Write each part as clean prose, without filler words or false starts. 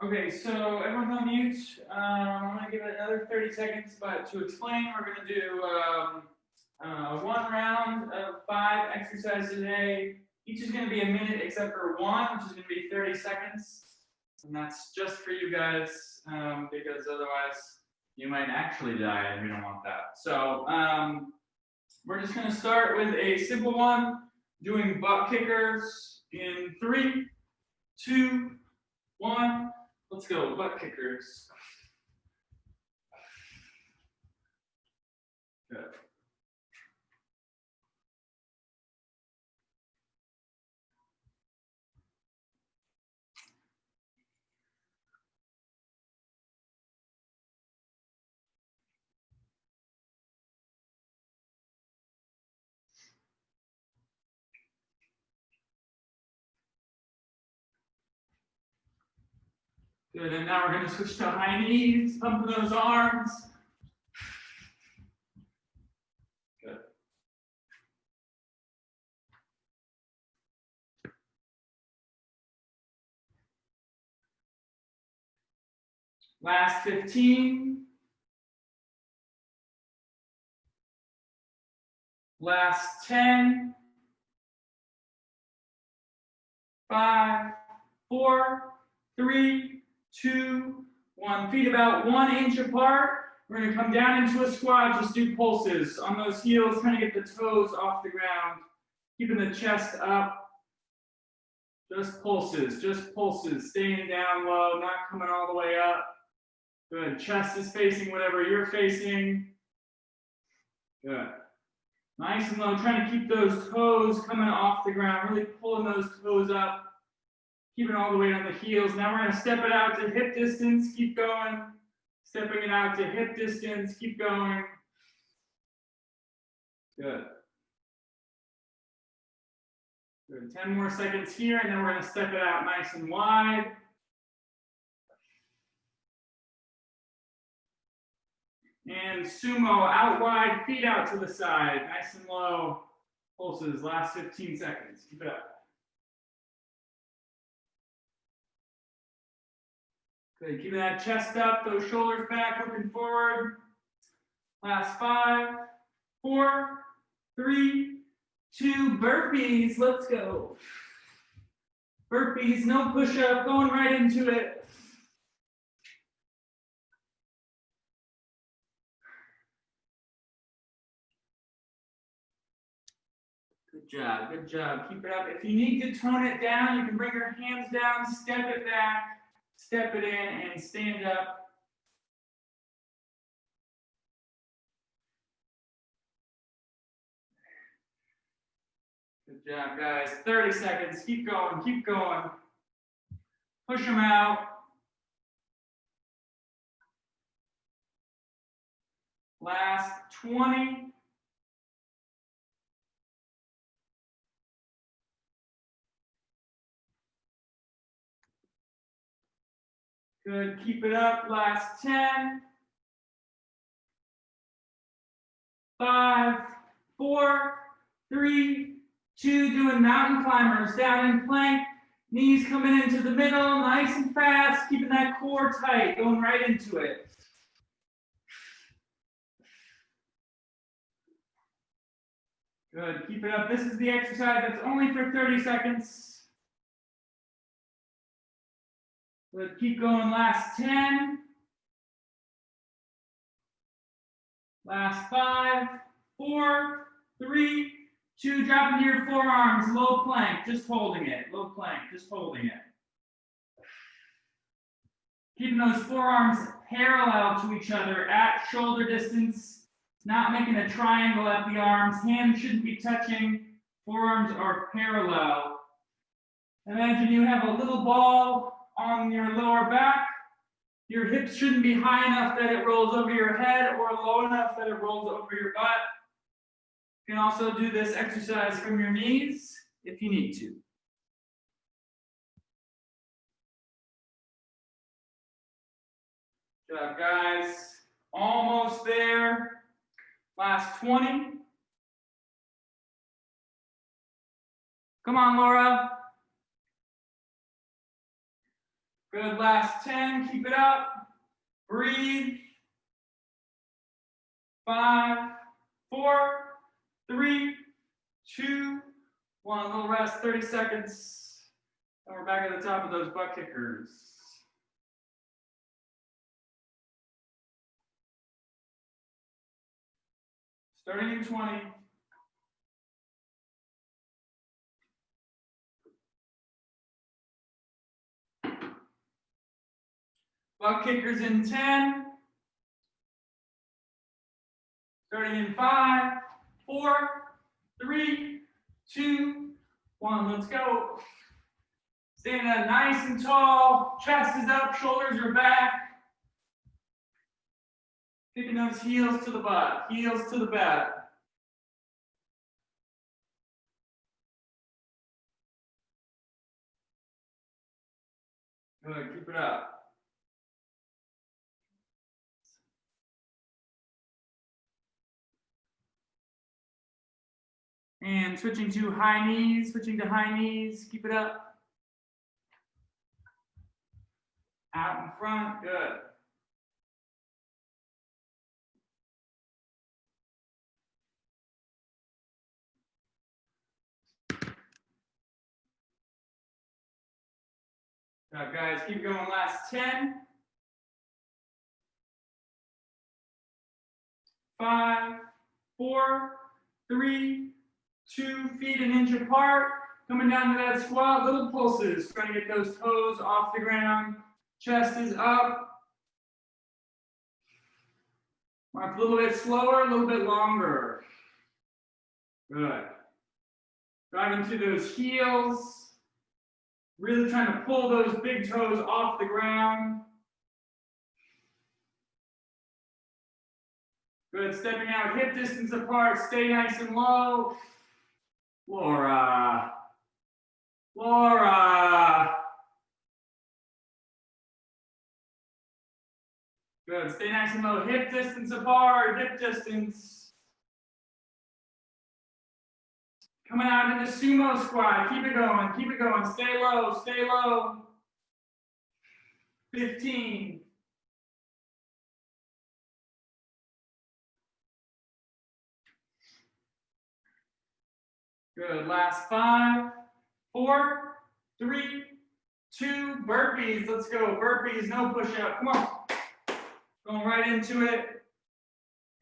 Okay, so everyone's on mute. I'm going to give it another 30 seconds, but to explain, we're going to do one round of 5 exercises today. Each is going to be a minute except for one, which is going to be 30 seconds. And that's just for you guys, because otherwise you might actually die, and we don't want that. So we're just going to start with a simple one, doing butt kickers in 3, 2, 1. Let's go, butt kickers. Good. Good, and now we're going to switch to high knees, pump those arms. Good. Last 15. Last 10. 5, 4, 3, 2, 1. Feet about 1 inch apart. We're going to come down into a squat, just do pulses on those heels, trying to get the toes off the ground, keeping the chest up. Just pulses, staying down low, not coming all the way up. Good, chest is facing whatever you're facing. Good. Nice and low, trying to keep those toes coming off the ground, really pulling those toes up, keeping all the weight on the heels. Now we're going to step it out to hip distance, keep going. Stepping it out to hip distance, keep going. Good. Good. 10 more seconds here, and then we're going to step it out nice and wide. And sumo, out wide, feet out to the side, nice and low. Pulses, last 15 seconds. Keep it up. Good, keeping that chest up, those shoulders back, looking forward. Last 5, 4, 3, 2, burpees, let's go. Burpees, no push-up, going right into it. Good job, good job. Keep it up. If you need to tone it down, you can bring your hands down, step it back, step it in, and stand up. Good job, guys. 30 seconds. Keep going, keep going. Push them out. Last 20. Good, keep it up. Last 10. 5, 4, 3, 2, doing mountain climbers, down in plank, knees coming into the middle, nice and fast, keeping that core tight, going right into it. Good, keep it up. This is the exercise that's only for 30 seconds. Good, keep going, last 10. Last 5, 4, 3, 2, drop into your forearms, low plank, just holding it, low plank, just holding it. Keeping those forearms parallel to each other at shoulder distance, not making a triangle at the arms. Hands shouldn't be touching, forearms are parallel. Imagine you have a little ball on your lower back. Your hips shouldn't be high enough that it rolls over your head or low enough that it rolls over your butt. You can also do this exercise from your knees if you need to. Good job, guys. Almost there. Last 20. Come on, Laura. Good, last 10, keep it up. Breathe. 5, 4, 3, 2, 1. A little rest, 30 seconds. And we're back at the top of those butt kickers. Starting in 20. Butt kickers in 10. Starting in 5, 4, 3, 2, 1. Let's go. Stand up nice and tall. Chest is up, shoulders are back. Kicking those heels to the butt, heels to the back. Good, keep it up. And switching to high knees, keep it up. Out in front, good. Good job, guys, keep going, last 10. 5, 4, 3, 2, feet an inch apart. Coming down to that squat, little pulses. Trying to get those toes off the ground. Chest is up. Mark a little bit slower, a little bit longer. Good. Driving to those heels. Really trying to pull those big toes off the ground. Good, stepping out hip distance apart, stay nice and low. Laura. Good, stay nice and low, hip distance apart, hip distance. Coming out into sumo squat, keep it going, stay low. 15. Good, last 5, 4, 3, 2, burpees, let's go, burpees, no push-up, come on. Going right into it.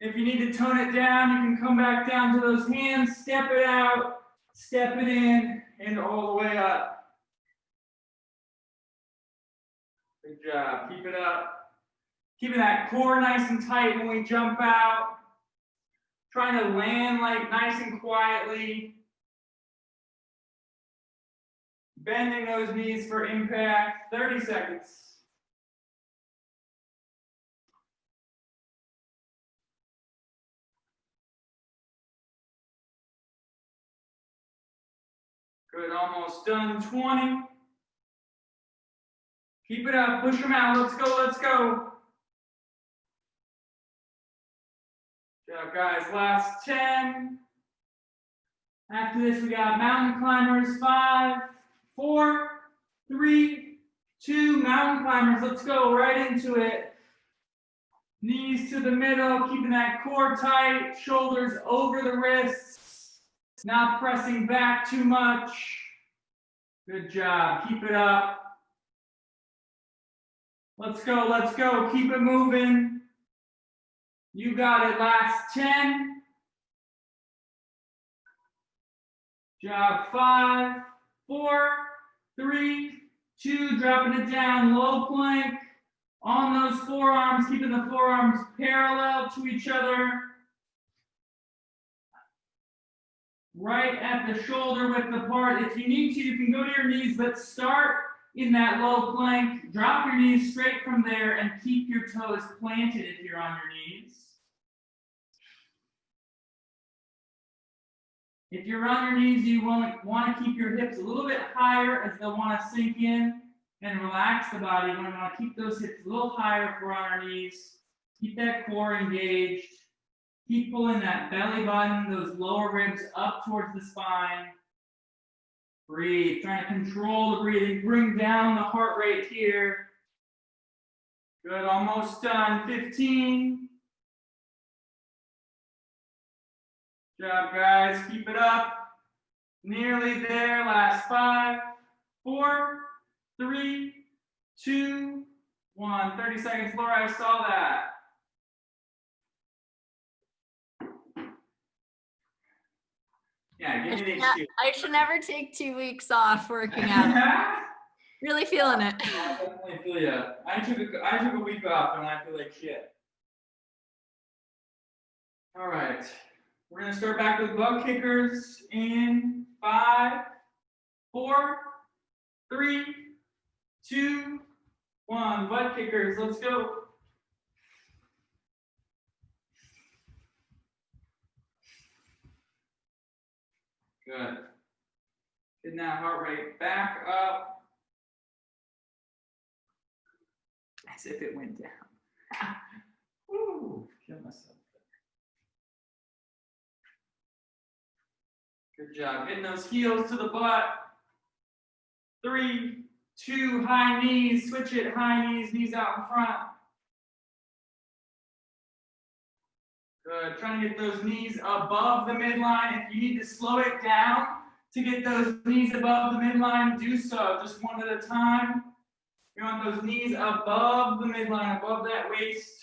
If you need to tone it down, you can come back down to those hands, step it out, step it in, and all the way up. Good job, keep it up. Keeping that core nice and tight when we jump out. Trying to land like nice and quietly. Bending those knees for impact, 30 seconds. Good, almost done, 20. Keep it up, push them out, let's go. Good job, guys, last 10. After this, we got mountain climbers, 5, 4, 3, 2, mountain climbers, let's go right into it. Knees to the middle, keeping that core tight, shoulders over the wrists, not pressing back too much. Good job, keep it up. Let's go, keep it moving. You got it, last 10. Job, 5, 4, 3, 2, dropping it down, low plank. On those forearms, keeping the forearms parallel to each other. Right at the shoulder width apart. If you need to, you can go to your knees. Let's start in that low plank. Drop your knees straight from there and keep your toes planted if you're on your knees. If you're on your knees, you want to keep your hips a little bit higher as they'll want to sink in and relax the body. We want to keep those hips a little higher if we're on our knees. Keep that core engaged. Keep pulling that belly button, those lower ribs up towards the spine. Breathe, trying to control the breathing. Bring down the heart rate here. Good, almost done. 15. Good job, guys. Keep it up. Nearly there. Last 5, 4, 3, 2, 1. 30 seconds. Laura, I saw that. Yeah, give me the excuse. I should never take 2 weeks off working out. Really feeling it. I definitely feel you. I took a week off and I feel like shit. All right. We're going to start back with butt kickers in 5, 4, 3, 2, 1. Butt kickers. Let's go. Good. Getting that heart rate back up. As if it went down. Woo, kill myself. Good job. Getting those heels to the butt. 3, 2, high knees. Switch it. High knees, knees out in front. Good. Trying to get those knees above the midline. If you need to slow it down to get those knees above the midline, do so. Just one at a time. You want those knees above the midline, above that waist.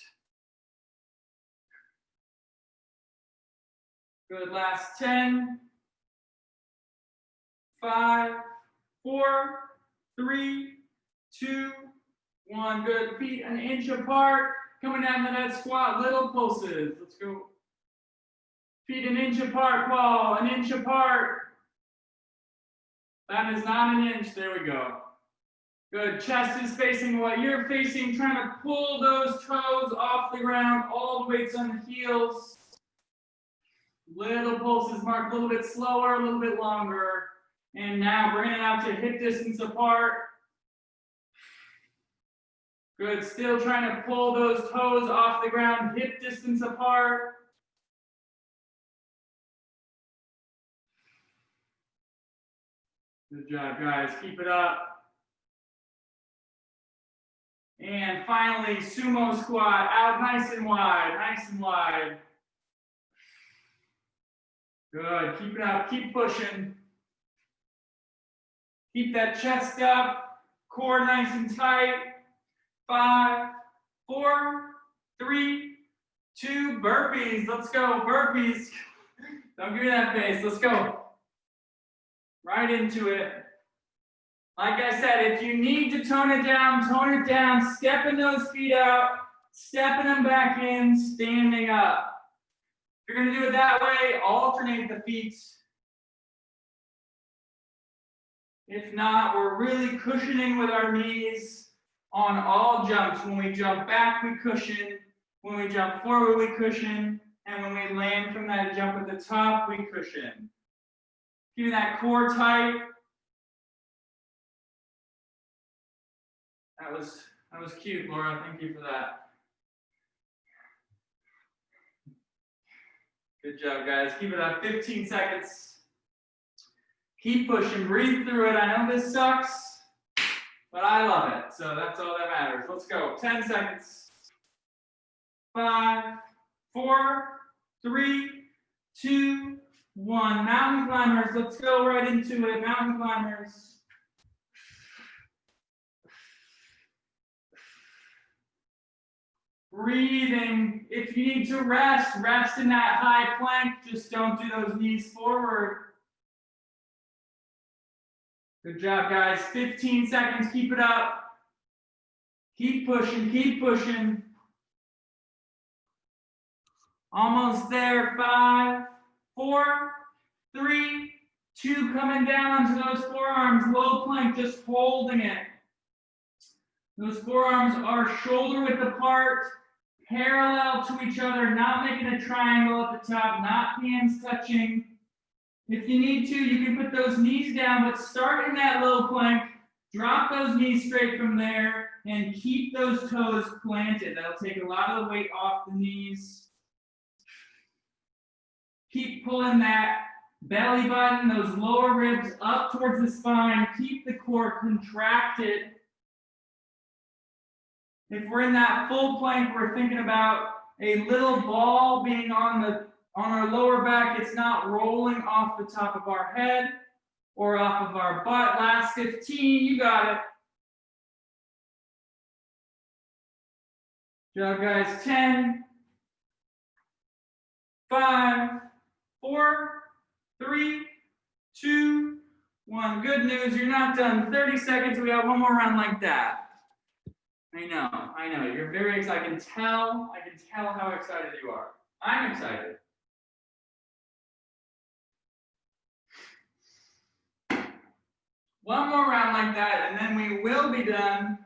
Good, last 10. 5, 4, 3, 2, 1. Good, feet an inch apart. Coming down to that squat, little pulses. Let's go. Feet an inch apart, Paul, an inch apart. That is not an inch, there we go. Good, chest is facing what you're facing, trying to pull those toes off the ground, all the weights on the heels. Little pulses, Mark, a little bit slower, a little bit longer. And now bring it out to hip distance apart. Good, still trying to pull those toes off the ground, hip distance apart. Good job, guys, keep it up. And finally, sumo squat, out nice and wide, nice and wide. Good, keep it up, keep pushing. Keep that chest up, core nice and tight. 5, 4, 3, 2, burpees, let's go, burpees. Don't give me that face, let's go. Right into it. Like I said, if you need to tone it down, stepping those feet out, stepping them back in, standing up. If you're gonna do it that way, alternate the feet. If not, we're really cushioning with our knees on all jumps. When we jump back, we cushion. When we jump forward, we cushion. And when we land from that jump at the top, we cushion. Keeping that core tight. That was cute, Laura. Thank you for that. Good job, guys. Keep it up. 15 seconds. Keep pushing. Breathe through it. I know this sucks, but I love it. So that's all that matters. Let's go. 10 seconds. 5, 4, 3, 2, 1. Mountain climbers. Let's go right into it. Mountain climbers. Breathing. If you need to rest, rest in that high plank. Just don't do those knees forward. Good job, guys. 15 seconds. Keep it up. Keep pushing. Keep pushing. Almost there. 5, 4, 3, 2. Coming down onto those forearms. Low plank. Just holding it. Those forearms are shoulder width apart, parallel to each other, not making a triangle at the top, not hands touching. If you need to, you can put those knees down, but start in that low plank, drop those knees straight from there, and keep those toes planted. That'll take a lot of the weight off the knees. Keep pulling that belly button, those lower ribs up towards the spine. Keep the core contracted. If we're in that full plank, we're thinking about a little ball being on our lower back. It's not rolling off the top of our head or off of our butt. Last 15, you got it. Good job, guys. 10, 5, 4, 3, 2, 1. Good news, you're not done. 30 seconds, we have one more round like that. I know, you're very excited. I can tell how excited you are. I'm excited. One more round like that, and then we will be done.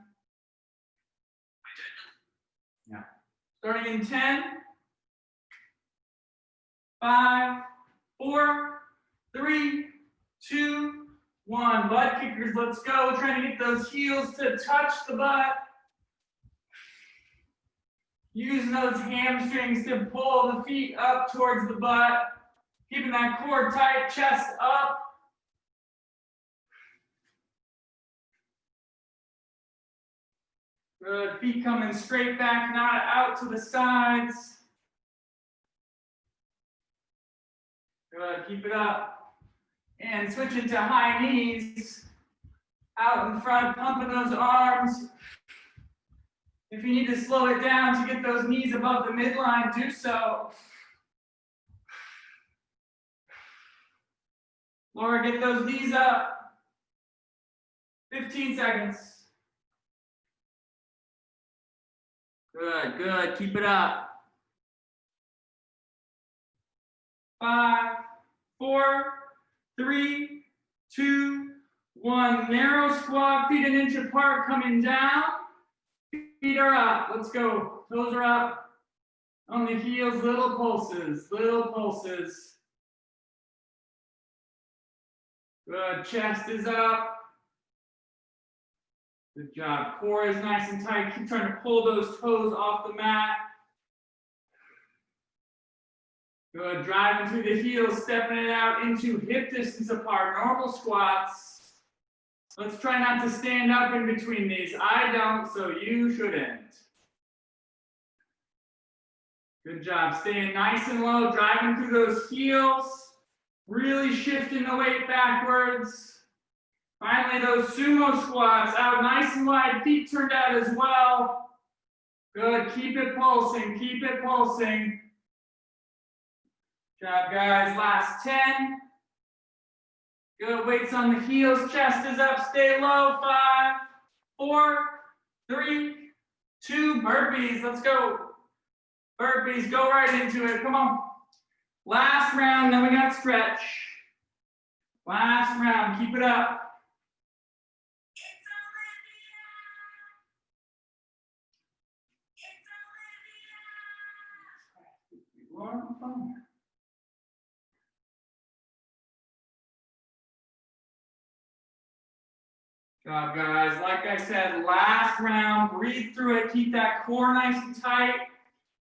Yeah. Starting in 10, 5, 4, 3, 2, 1. Butt kickers, let's go. Trying to get those heels to touch the butt. Using those hamstrings to pull the feet up towards the butt. Keeping that core tight, chest up. Good, feet coming straight back, not out to the sides. Good, keep it up. And switching to high knees. Out in front, pumping those arms. If you need to slow it down to get those knees above the midline, do so. Laura, get those knees up. 15 seconds. Good, good, keep it up. 5, 4, 3, 2, 1. Narrow squat, feet an inch apart, coming down. Feet are up, let's go. Toes are up. On the heels, little pulses, little pulses. Good, chest is up. Good job, core is nice and tight. Keep trying to pull those toes off the mat. Good, driving through the heels, stepping it out into hip distance apart, normal squats. Let's try not to stand up in between these. I don't, so you shouldn't. Good job, staying nice and low, driving through those heels, really shifting the weight backwards. Finally, those sumo squats, out nice and wide, feet turned out as well. Good, keep it pulsing, keep it pulsing. Good job, guys, last 10. Good, weights on the heels, chest is up, stay low. 5, 4, 3, 2, burpees, let's go. Burpees, go right into it, come on. Last round, then we got stretch. Last round, keep it up. Good job, guys. Like I said, last round, breathe through it, keep that core nice and tight.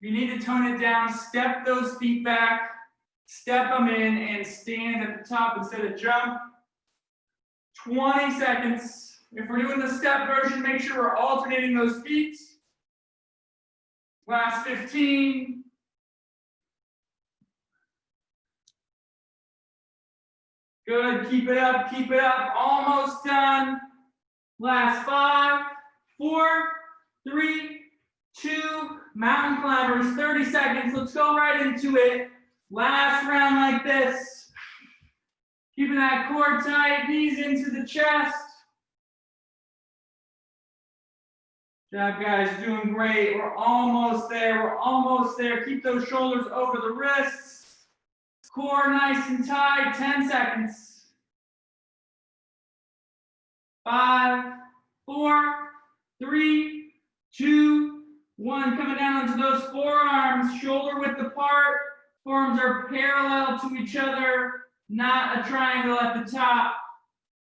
If you need to tone it down, step those feet back, step them in, and stand at the top instead of jump. 20 seconds. If we're doing the step version, make sure we're alternating those feet. Last 15. Good, keep it up, almost done. Last 5, 4, 3, 2, mountain climbers, 30 seconds. Let's go right into it. Last round like this. Keeping that core tight, knees into the chest. Good job, guys, doing great. We're almost there. Keep those shoulders over the wrists. Core nice and tight, 10 seconds. 5, 4, 3, 2, 1. Coming down onto those forearms, shoulder width apart. Forearms are parallel to each other, not a triangle at the top.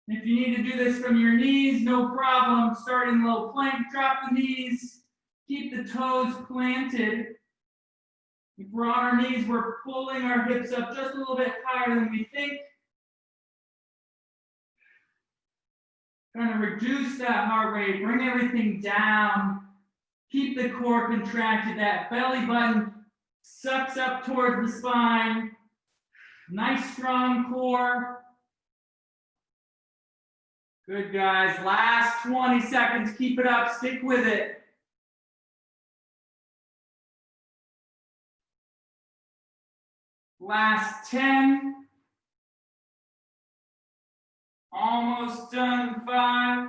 If you need to do this from your knees, no problem. Starting low plank, drop the knees. Keep the toes planted. If we're on our knees, we're pulling our hips up just a little bit higher than we think. Trying to reduce that heart rate, bring everything down. Keep the core contracted. That belly button sucks up towards the spine. Nice strong core. Good, guys. Last 20 seconds. Keep it up. Stick with it. Last 10. Almost done. 5,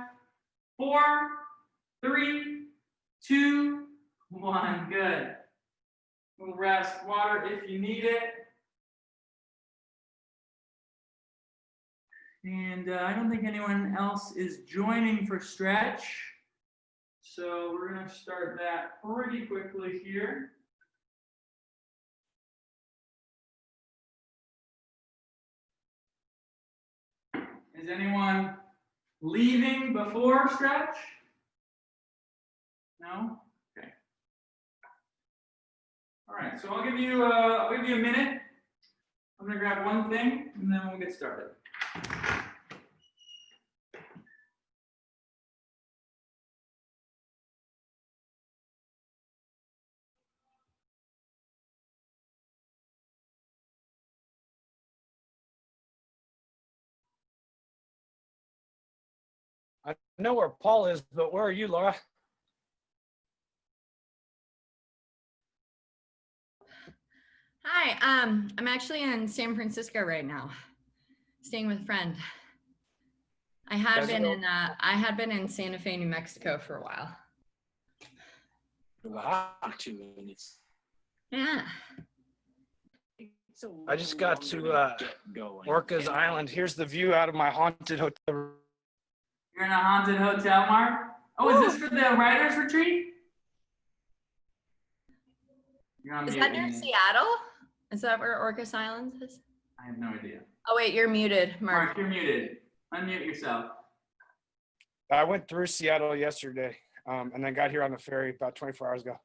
4, 3, 2, 1. Good. We'll rest. Water if you need it. And I don't think anyone else is joining for stretch. So we're going to start that pretty quickly here. Is anyone leaving before stretch? No? Okay. All right, so I'll give you a minute. I'm going to grab one thing and then we'll get started. I know where Paul is, but where are you, Laura? Hi, I'm actually in San Francisco right now, staying with a friend. I had been in Santa Fe, New Mexico for a while. Wow. Yeah. I just got to Orcas Island. Here's the view out of my haunted hotel. You're in a haunted hotel, Mark? Oh, is this for the writers retreat? Is that near Seattle? Is that where Orcas Island is? I have no idea. Oh wait, you're muted, Mark. Mark, you're muted. Unmute yourself. I went through Seattle yesterday and then got here on the ferry about 24 hours ago.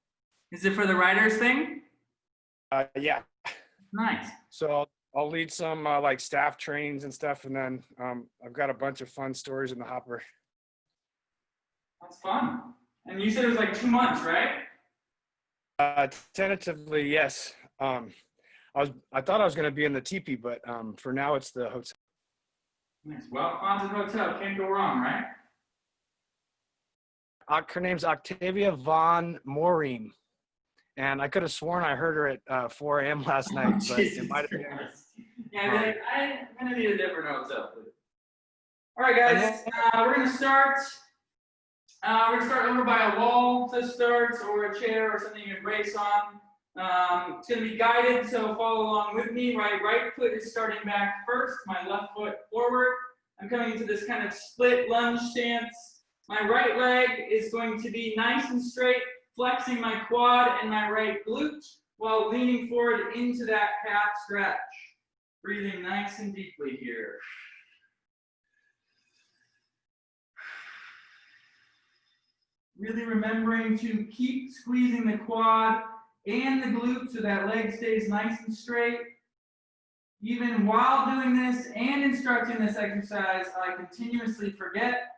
Is it for the writers thing? Yeah. Nice. So I'll lead some like staff trainings and stuff. And then I've got a bunch of fun stories in the hopper. That's fun. And you said it was like 2 months, right? Tentatively, yes. I thought I was going to be in the teepee, but for now it's the hotel. Nice. Well, haunted hotel, can't go wrong, right? Her name's Octavia von Morim. And I could have sworn I heard her at 4 a.m. last night, but it might have been. Yeah, I'm going to need a different hotel, please. All right, guys, we're going to start. We're going to start over by a wall to start, or a chair, or something you can brace on. It's going to be guided, so follow along with me. My right foot is starting back first, my left foot forward. I'm coming into this kind of split lunge stance. My right leg is going to be nice and straight, flexing my quad and my right glute while leaning forward into that calf stretch. Breathing nice and deeply here. Really remembering to keep squeezing the quad and the glute so that leg stays nice and straight. Even while doing this and instructing this exercise, I continuously forget.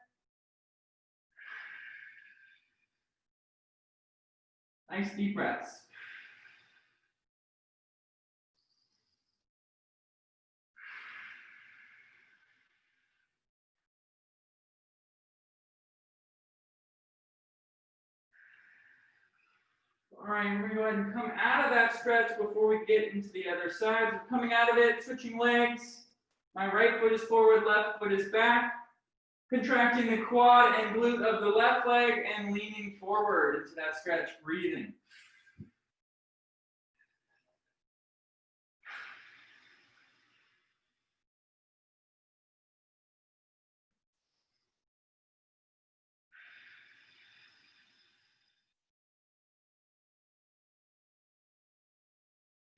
Nice deep breaths. All right, we're going to go ahead and come out of that stretch before we get into the other side. So coming out of it, switching legs. My right foot is forward, left foot is back. Contracting the quad and glute of the left leg and leaning forward into that stretch, breathing.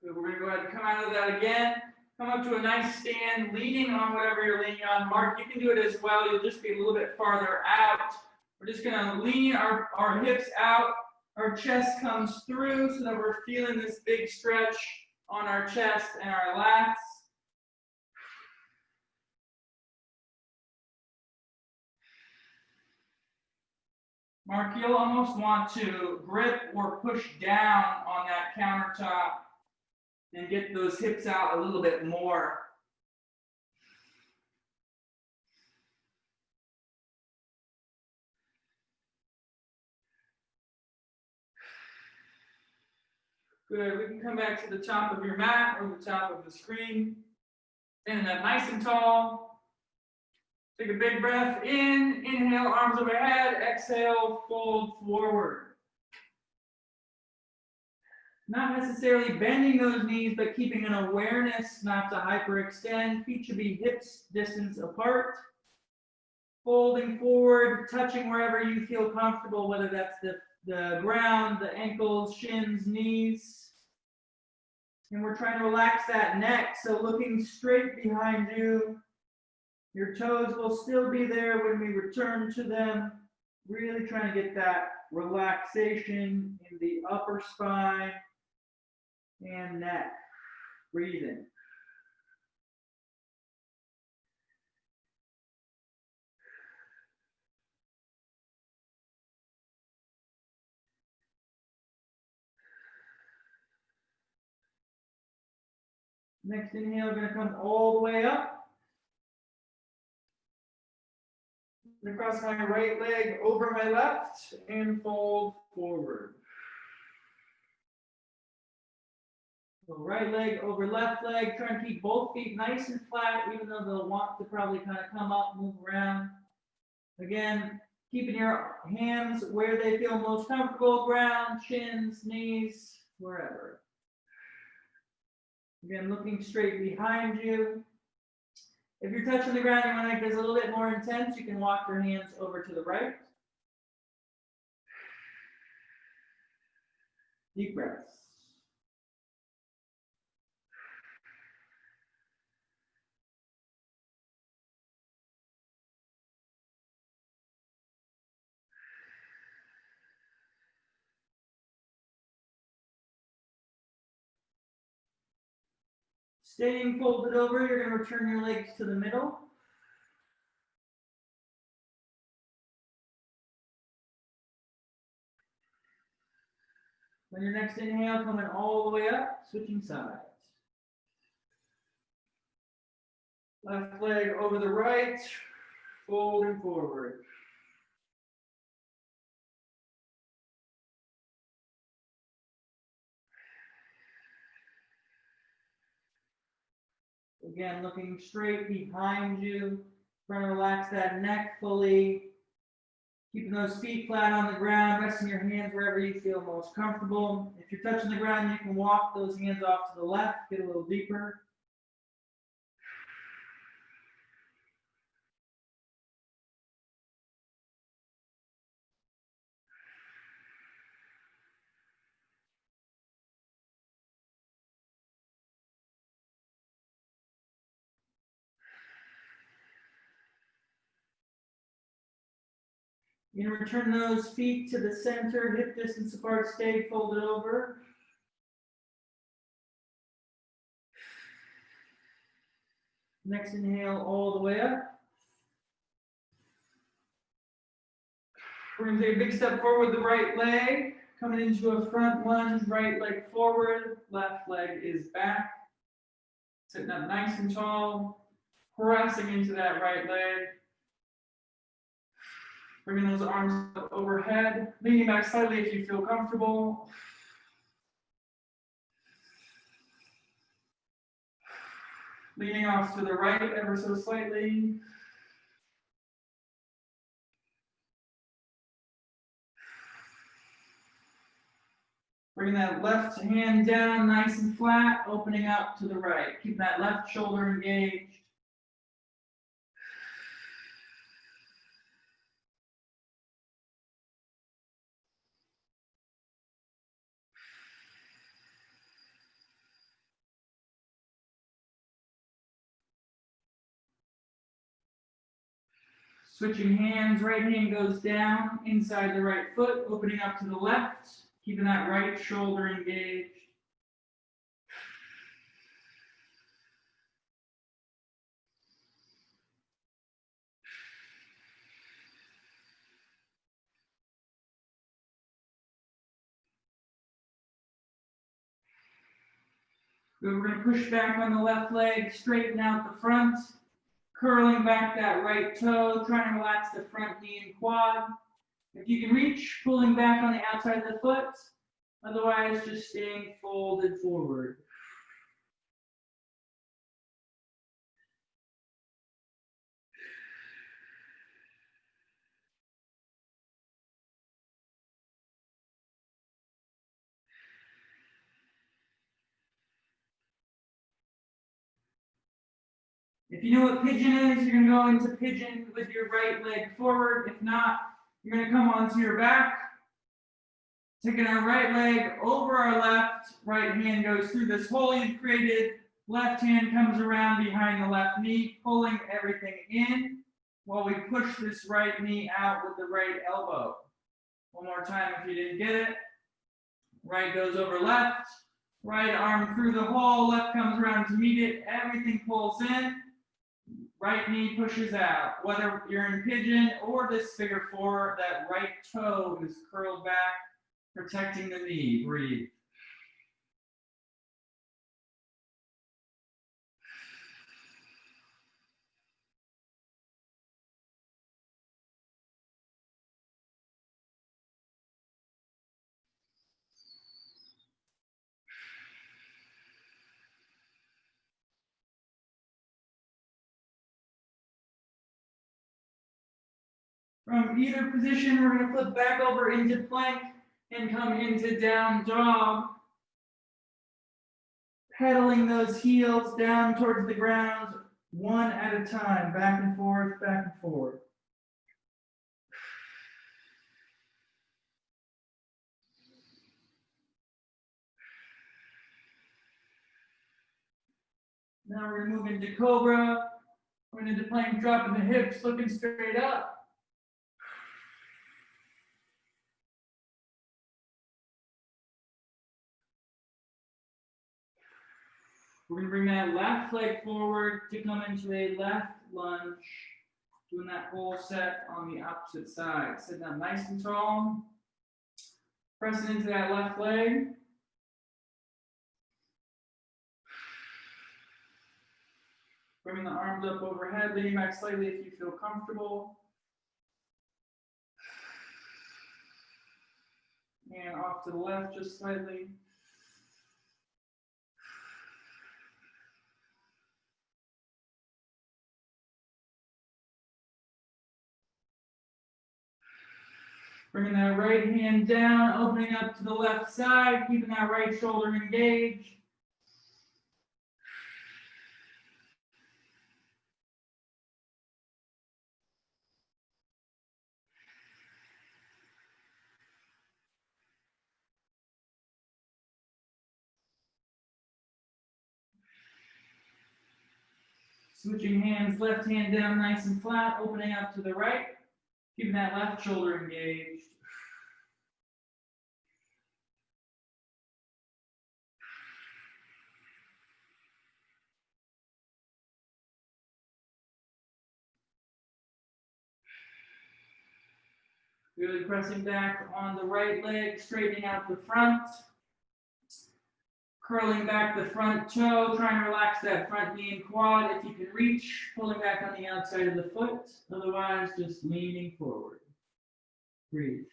So we're going to go ahead and come out of that again. Come up to a nice stand, leaning on whatever you're leaning on. Mark, you can do it as well. You'll just be a little bit farther out. We're just going to lean our hips out. Our chest comes through so that we're feeling this big stretch on our chest and our lats. Mark, you'll almost want to grip or push down on that countertop and get those hips out a little bit more. Good. We can come back to the top of your mat or the top of the screen. Standing up nice and tall. Take a big breath in. Inhale, arms overhead. Exhale, fold forward. Not necessarily bending those knees, but keeping an awareness not to hyperextend. Feet should be hips distance apart. Folding forward, touching wherever you feel comfortable, whether that's the ground, the ankles, shins, knees. And we're trying to relax that neck, so looking straight behind you. Your toes will still be there when we return to them. Really trying to get that relaxation in the upper spine and neck. Breathing. Next inhale, going to come all the way up. Across my right leg over my left and fold forward. So right leg over left leg. Try and keep both feet nice and flat, even though they'll want to probably kind of come up, move around. Again, keeping your hands where they feel most comfortable, ground, shins, knees, wherever. Again, looking straight behind you. If you're touching the ground, you want to make this a little bit more intense, you can walk your hands over to the right. Deep breaths. Staying folded over, you're going to return your legs to the middle. On your next inhale, coming all the way up, switching sides. Left leg over the right, folding forward. Again, looking straight behind you, trying to relax that neck fully. Keeping those feet flat on the ground, resting your hands wherever you feel most comfortable. If you're touching the ground, you can walk those hands off to the left, get a little deeper. You're going to return those feet to the center, hip distance apart, stay folded over. Next inhale all the way up. We're going to take a big step forward with the right leg, coming into a front lunge, right leg forward, left leg is back. Sitting up nice and tall, pressing into that right leg. Bringing those arms up overhead, leaning back slightly if you feel comfortable. Leaning off to the right ever so slightly. Bring that left hand down nice and flat, opening up to the right. Keep that left shoulder engaged. Switching hands, right hand goes down inside the right foot, opening up to the left, keeping that right shoulder engaged. We're going to push back on the left leg, straighten out the front, curling back that right toe, trying to relax the front knee and quad. If you can reach, pulling back on the outside of the foot. Otherwise, just staying folded forward. If you know what pigeon is, you're going to go into pigeon with your right leg forward. If not, you're going to come onto your back. Taking our right leg over our left, right hand goes through this hole you've created. Left hand comes around behind the left knee, pulling everything in while we push this right knee out with the right elbow. One more time if you didn't get it. Right goes over left, right arm through the hole, left comes around to meet it, everything pulls in. Right knee pushes out. Whether you're in pigeon or this figure four, that right toe is curled back, protecting the knee. Breathe. From either position, we're going to flip back over into plank and come into down dog. Pedaling those heels down towards the ground, one at a time, back and forth, back and forth. Now we're going to move into cobra. Going into plank, dropping the hips, looking straight up. We're going to bring that left leg forward to come into a left lunge, doing that whole set on the opposite side. Sitting up nice and tall. Pressing into that left leg. Bringing the arms up overhead, leaning back slightly if you feel comfortable. And off to the left just slightly. Bringing that right hand down, opening up to the left side, keeping that right shoulder engaged. Switching hands, left hand down nice and flat, opening up to the right, keeping that left shoulder engaged. Really pressing back on the right leg, straightening out the front. Curling back the front toe, trying to relax that front knee and quad. If you can reach, pulling back on the outside of the foot. Otherwise, just leaning forward. Breathe.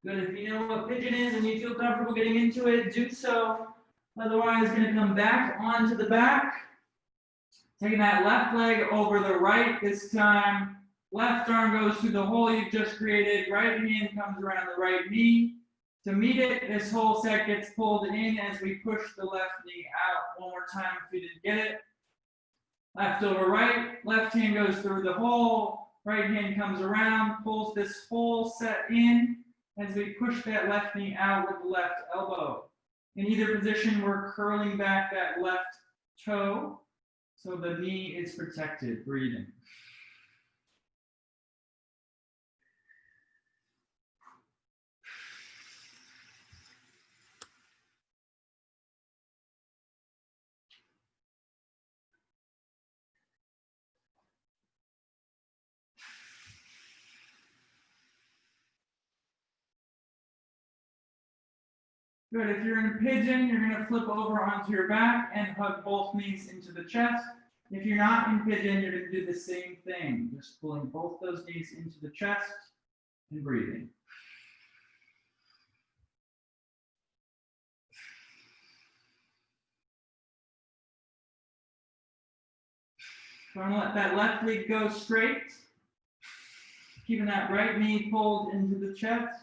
Good. If you know what pigeon is and you feel comfortable getting into it, do so. Otherwise, going to come back onto the back. Taking that left leg over the right this time. Left arm goes through the hole you've just created. Right hand comes around the right knee. To meet it, this whole set gets pulled in as we push the left knee out. One more time if you didn't get it. Left over right. Left hand goes through the hole. Right hand comes around, pulls this whole set in as we push that left knee out with the left elbow. In either position, we're curling back that left toe so the knee is protected. Breathing. Good. If you're in a pigeon, you're going to flip over onto your back and hug both knees into the chest. If you're not in pigeon, you're going to do the same thing. Just pulling both those knees into the chest and breathing. Trying to let that left leg go straight. Keeping that right knee pulled into the chest.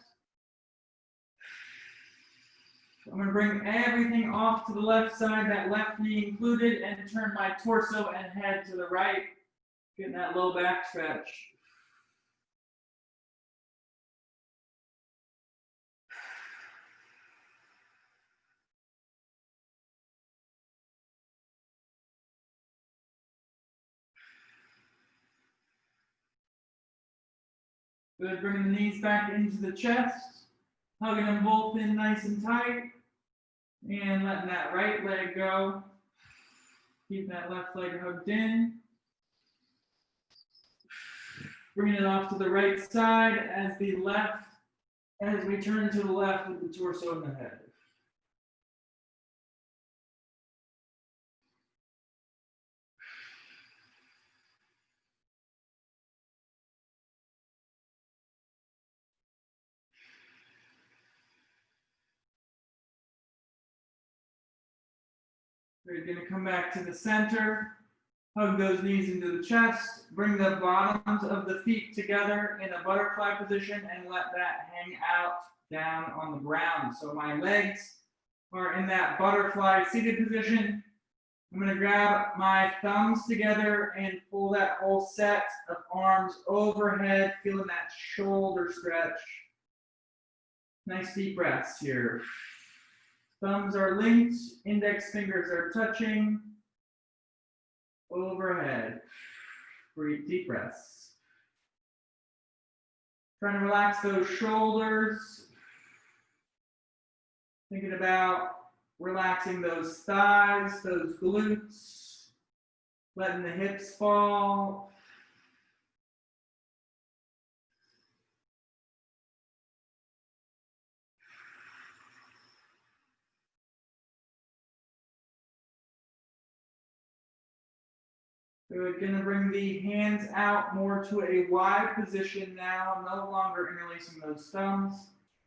I'm going to bring everything off to the left side, that left knee included, and turn my torso and head to the right. Getting that low back stretch. Good, bringing the knees back into the chest, hugging them both in nice and tight, and letting that right leg go. Keep that left leg hugged in. Bringing it off to the right side as we turn to the left with the torso and the head. We're going to come back to the center, hug those knees into the chest, bring the bottoms of the feet together in a butterfly position and let that hang out down on the ground. So my legs are in that butterfly seated position. I'm going to grab my thumbs together and pull that whole set of arms overhead, feeling that shoulder stretch. Nice deep breaths here. Thumbs are linked, index fingers are touching. Overhead. Breathe, deep breaths. Trying to relax those shoulders. Thinking about relaxing those thighs, those glutes. Letting the hips fall. We're going to bring the hands out more to a wide position now, no longer interlacing those thumbs,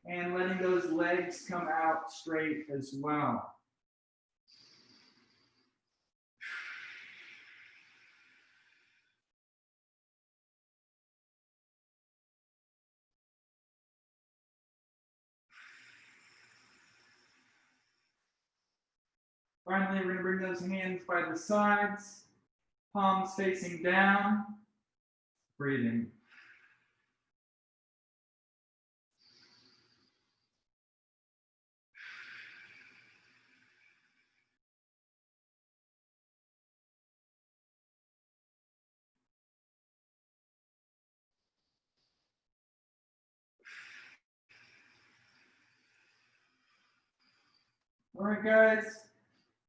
and letting those legs come out straight as well. Finally, we're going to bring those hands by the sides. Palms facing down, breathing. All right, guys,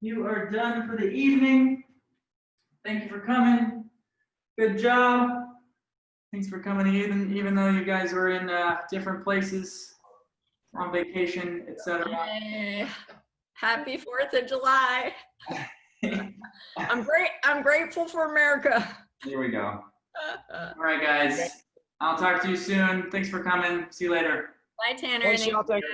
you are done for the evening. Thank you for coming. Good job. Thanks for coming, even though you guys were in different places on vacation, etc. Yay. Happy 4th of July. I'm grateful for America. Here we go. All right, guys. I'll talk to you soon. Thanks for coming. See you later. Bye, Tanner. Thanks, y'all. Thanks.